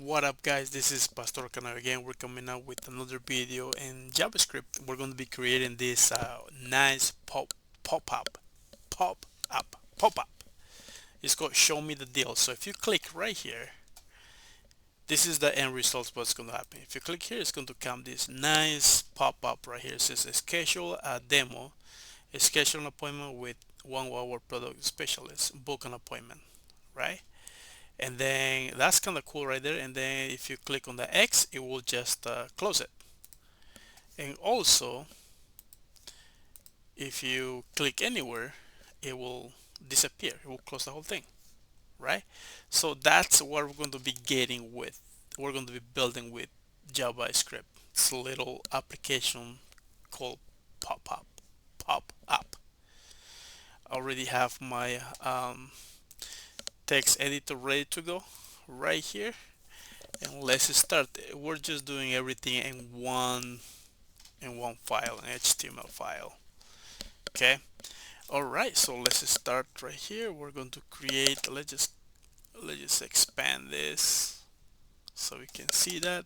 What up guys, this is Pastor Cano again. We're coming out with another video in JavaScript. We're going to be creating this nice pop-up pop-up. It's called show me the deal. So if you click right here, this is the end result. What's going to happen. If you click here, it's going to come this nice pop-up right here. It says schedule a demo, schedule an appointment with one of our product specialists, book an appointment, right? And then that's kind of cool right there. And then if you click on the X, it will just close it. And also if you click anywhere, it will disappear, it will close the whole thing, right? So that's what we're going to be getting with, we're going to be building with JavaScript. It's a little application called Popup. Pop-up. I already have my text editor ready to go right here, and let's start. We're just doing everything in one file, an HTML file. Okay. All right. So let's start right here. We're going to create. Let's just expand this so we can see that.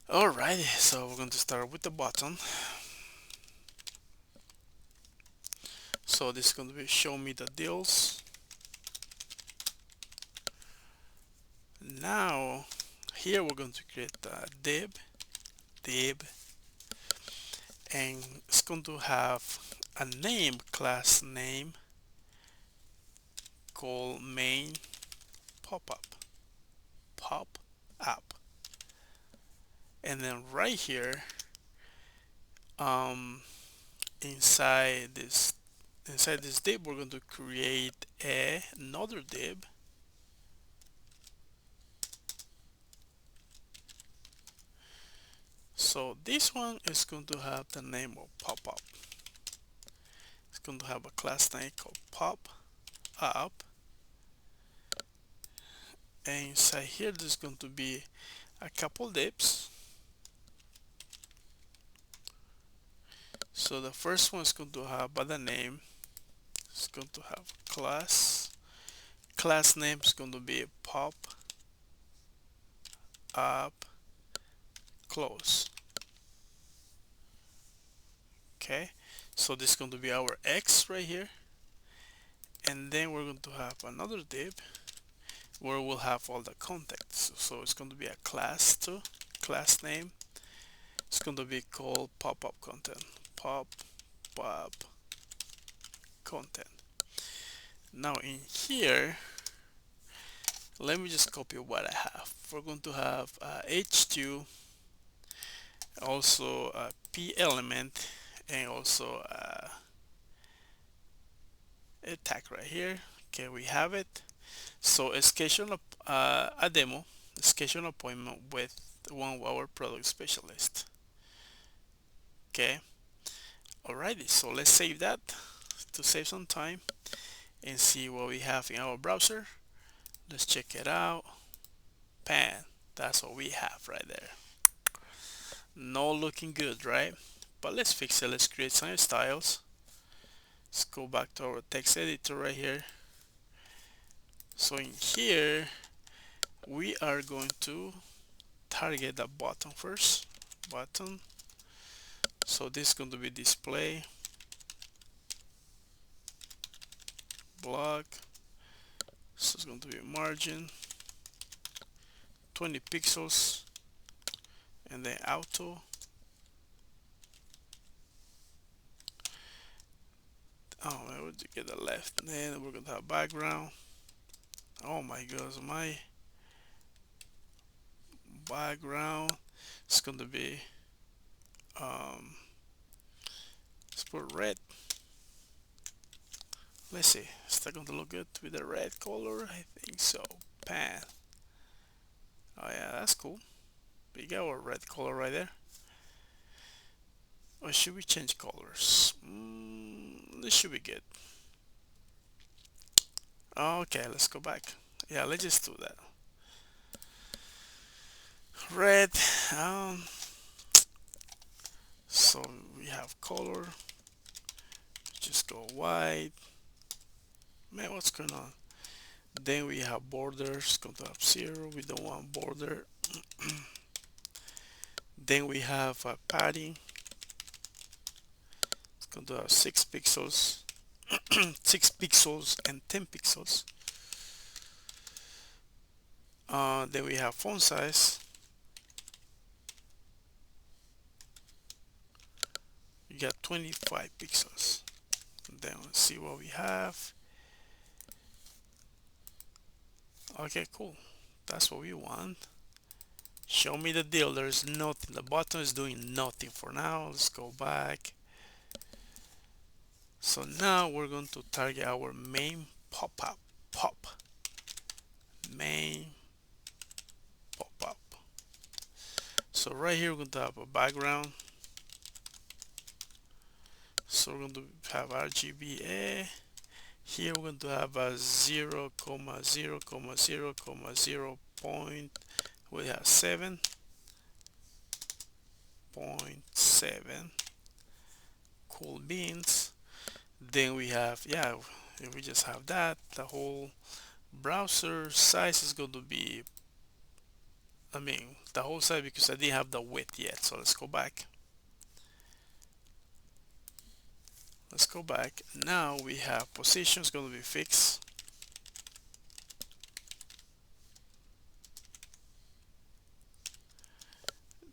All right. So we're going to start with the button. So this is going to be show me the deals. Now here we're going to create a div, and it's going to have a name, class name called main pop up. And then right here, um inside this div, we're going to create another div. So this one is going to have the name of pop-up. It's going to have a class name called pop up, and inside here there's going to be a couple divs. So the first one is going to have by the name, it's going to have class name is going to be pop up close. Okay, so this is going to be our X right here, and then we're going to have another div where we'll have all the contacts. So it's going to be a class too, class name. It's going to be called pop-up content, pop-up content. Now in here, let me just copy what I have. We're going to have h2, also a p element, and also a tag right here. Okay, we have it. So schedule a demo, schedule an appointment with one of our product specialists. Okay, alrighty, so let's save that to save some time and see what we have in our browser. Let's check it out. Pan, that's what we have right there. Not looking good, right? But let's fix it. Let's create some styles. Let's go back to our text editor right here. So in here we are going to target the button first. Button. So this is going to be display block. So it's going to be margin 20 pixels, and then auto. Oh, I would get the left. And then we're going to have background. Oh my gosh, my background is going to be let's put red. Let's see, is that going to look good with the red color? I think so. Pan. Oh yeah, that's cool. We got our red color right there. Or should we change colors? This should be good. Okay, let's go back. Yeah, let's just do that. Red. So we have color. Just go white. Man, what's going on? Then we have borders, going to have 0, we don't want border. Then we have padding, it's going to have 6 pixels, 6 pixels and 10 pixels. Then we have font size, you got 25 pixels. Then let's see what we have. Okay, cool, that's what we want. Show me the deal. There's nothing, the button is doing nothing for now. Let's go back. So now we're going to target our main pop-up, pop, main pop-up. So right here we're going to have a background. So we're going to have RGBA. Here we're going to have a 0, 0, 0, 0 point. We have 7.7. Cool beans. Then we have, yeah, if we just have that, the whole browser size is going to be, I mean, the whole size, because I didn't have the width yet. So let's go back. Let's go back. Now we have position is going to be fixed.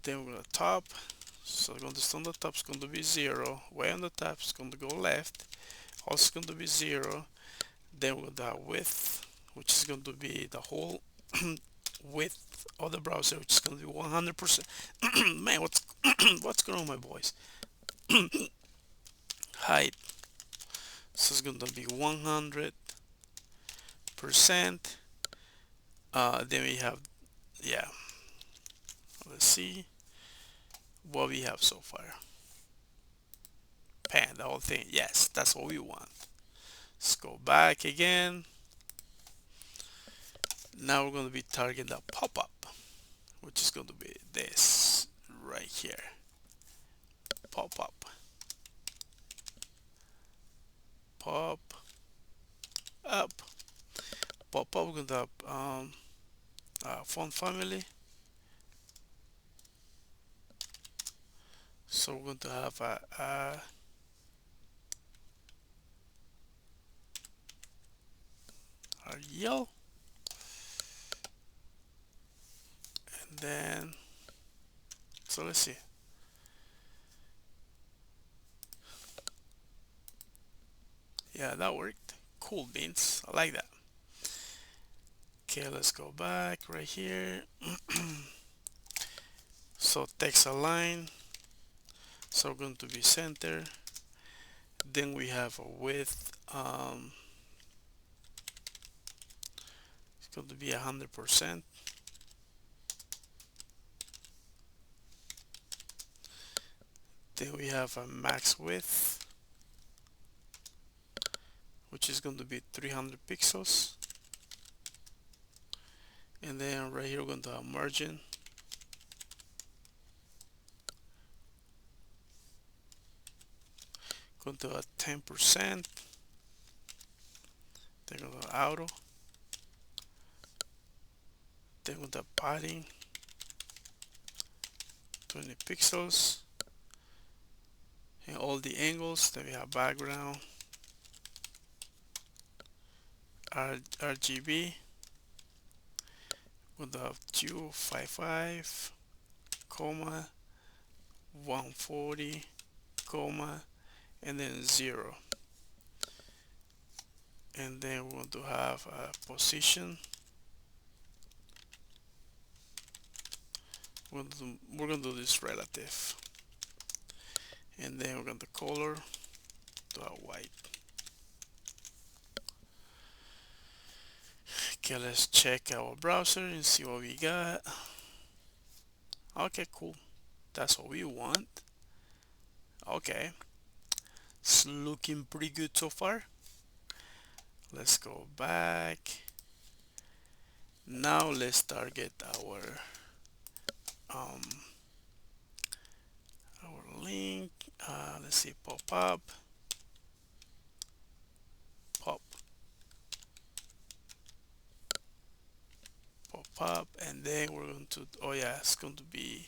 Then we're going to top. So going to on the top is going to be 0. Way on the top is going to go left. Also going to be 0. Then we're going to have width, which is going to be the whole width of the browser, which is going to be 100%. Man, what's going on with my voice? Height, so it's going to be 100%. Then we have, yeah, let's see what we have so far. Pan, the whole thing. Yes, that's what we want. Let's go back again. Now we're going to be targeting the pop-up, which is going to be this right here. Pop-up. Pop up. Pop-up, we're going to have font family. So we're going to have a yellow, and then, so let's see. Yeah, that worked. Cool beans. I like that. Okay, let's go back right here. So text align. So we're going to be center. Then we have a width. It's going to be 100%. Then we have a max width, which is going to be 300 pixels. And then right here we're going to have margin. Going to have 10%. Then going to auto. Then with the padding, 20 pixels. And all the angles. Then we have background, RGB. With the 255, comma, 140, comma, and then 0. And then we're going to have a position. We're going to do this relative. And then we're going to color to a white. Okay, let's check our browser and see what we got. Okay, cool. That's what we want. Okay. It's looking pretty good so far. Let's go back. Now let's target um our link. Let's see, pop-up, pop. pop-up, and then we're going to, oh yeah, it's going to be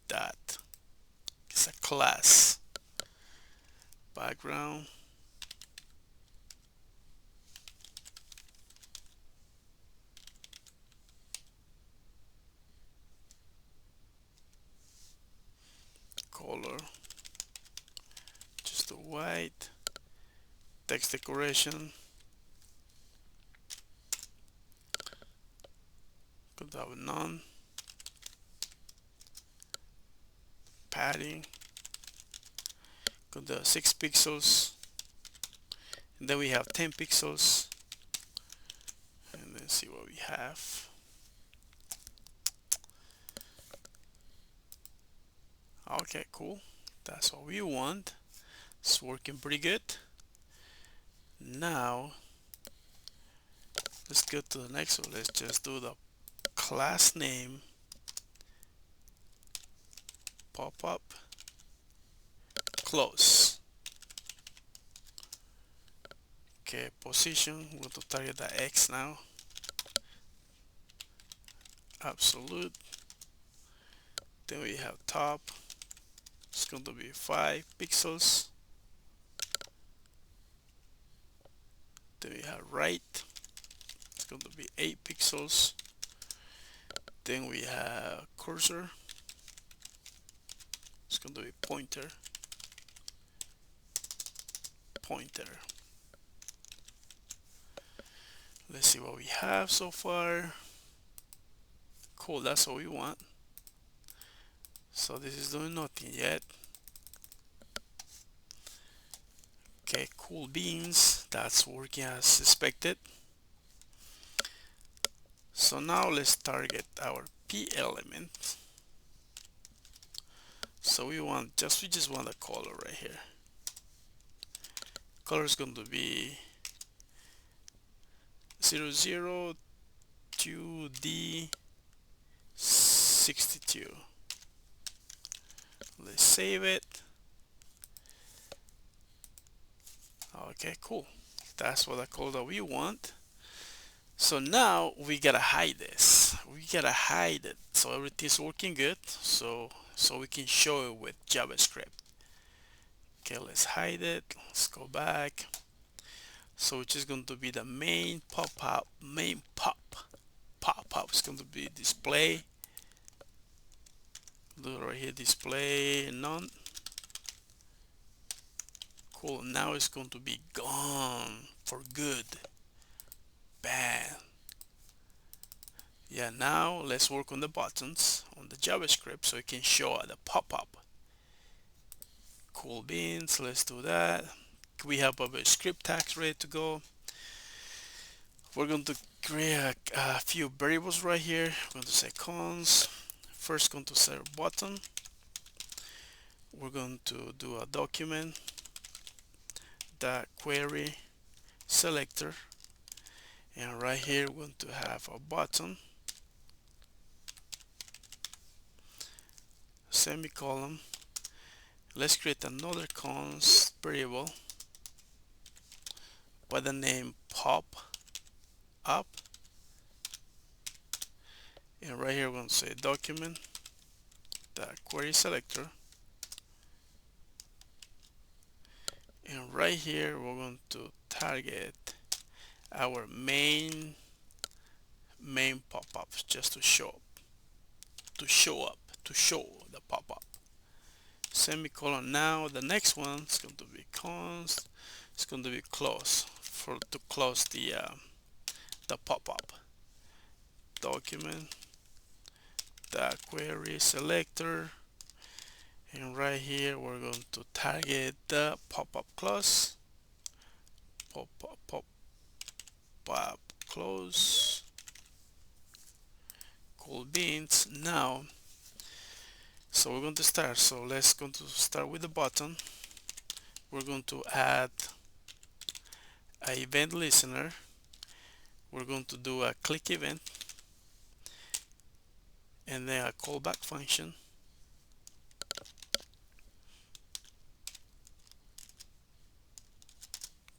that. It's a class background. Color, just the white. Text decoration, could have none. Padding, could have 6 pixels, and then we have 10 pixels, and then see what we have. Okay, cool. That's what we want. It's working pretty good. Now let's go to the next one. Let's just do the class name pop-up close. Okay, position, we're going to target the X now. Absolute. Then we have top. It's going to be 5 pixels. Then we have right. It's going to be 8 pixels. Then we have cursor. It's going to be pointer. Let's see what we have so far. Cool, that's what we want. So this is doing nothing yet. Okay, cool beans, that's working as expected. So now let's target our P element. So we just want a color right here. Color is going to be 002D62. Let's save it. Okay, cool. That's what the color that we want. So now we gotta hide this. We gotta hide it so everything's working good. So we can show it with JavaScript. Okay, let's hide it. Let's go back. So which is going to be the main pop-up, pop-up is going to be display. Do it right here, display none. Cool. Now it's going to be gone for good. Bam. Yeah, now let's work on the buttons on the JavaScript so it can show the pop-up. Cool beans, let's do that. We have our script tags ready to go. We're going to create a few variables right here. We're going to say cons. First, going to say button. We're going to do a document that query selector, and right here we're going to have a button semicolon. Let's create another cons variable by the name pop up, and right here we're going to say document that query selector, and right here we're going to target our main pop-ups just to show the pop-up. Semicolon. Now the next one is going to be const. It's going to be close to close the pop-up. Document that query selector, and right here we're going to target the pop-up close. Pop-up close. Cool beans. Now, so we're going to start. So let's going to start with the button. We're going to add an event listener. We're going to do a click event and then a callback function.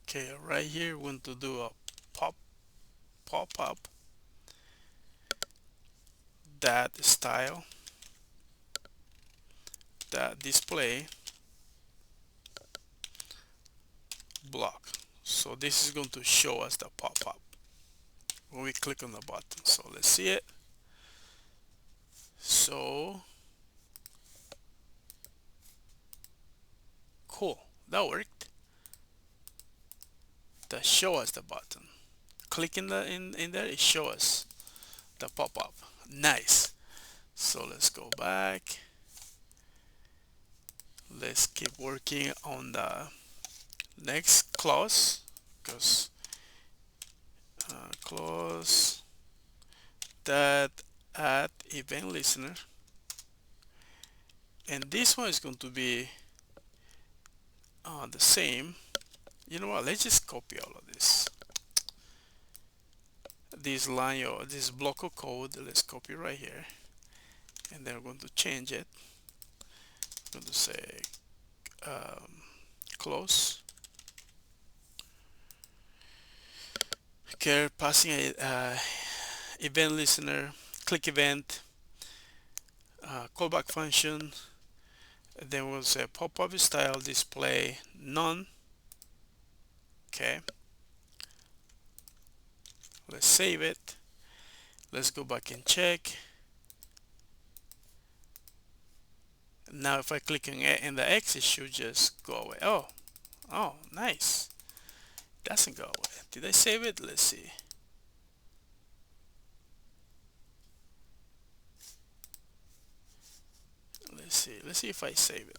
Okay, right here we're going to do a pop-up that style, that display block. So this is going to show us the pop-up when we click on the button. So let's see it. So cool, that worked. That show us the button. Click in there, it shows us the pop-up. Nice. So let's go back. Let's keep working on the next clause, because clause that add event listener, and this one is going to be the same. You know what, let's just copy all of this line or this block of code. Let's copy right here, and then we're going to change it. I'm going to say close. Okay, passing a event listener, click event, callback function. Then we'll say pop-up style display none. Okay, let's save it. Let's go back and check. Now if I click in the X, it should just go away. Oh, nice. Doesn't go away. Did I save it? Let's see. Let's see if I save it.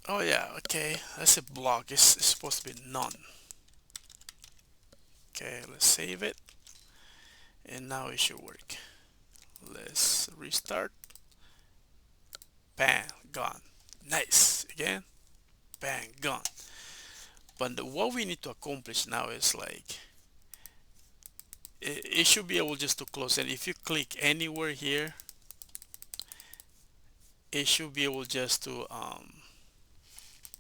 Oh yeah, okay, that's a block. It's supposed to be none. Okay, let's save it, and now it should work. Let's restart. Bang, gone. Nice. Again, bang, gone. But what we need to accomplish now is like it should be able just to close it. If you click anywhere here, it should be able just to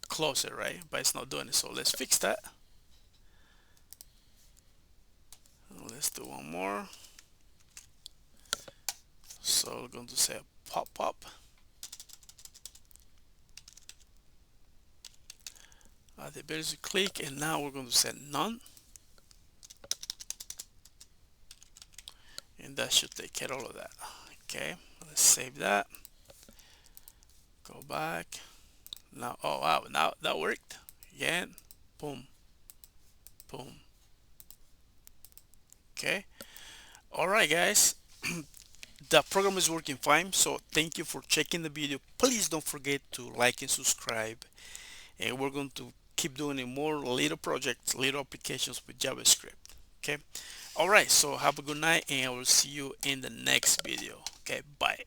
close it, right? But it's not doing it. So let's fix that. Let's do one more. So we're going to say pop-up. The basic click, and now we're going to say none, and that should take care of all of that. Okay, let's save that. Go back. Now, oh wow, now that worked. Again, boom, boom. Okay. All right, guys. The program is working fine. So thank you for checking the video. Please don't forget to like and subscribe. And we're going to keep doing more little projects, little applications with JavaScript. Okay. All right. So have a good night, and I will see you in the next video. Okay. Bye.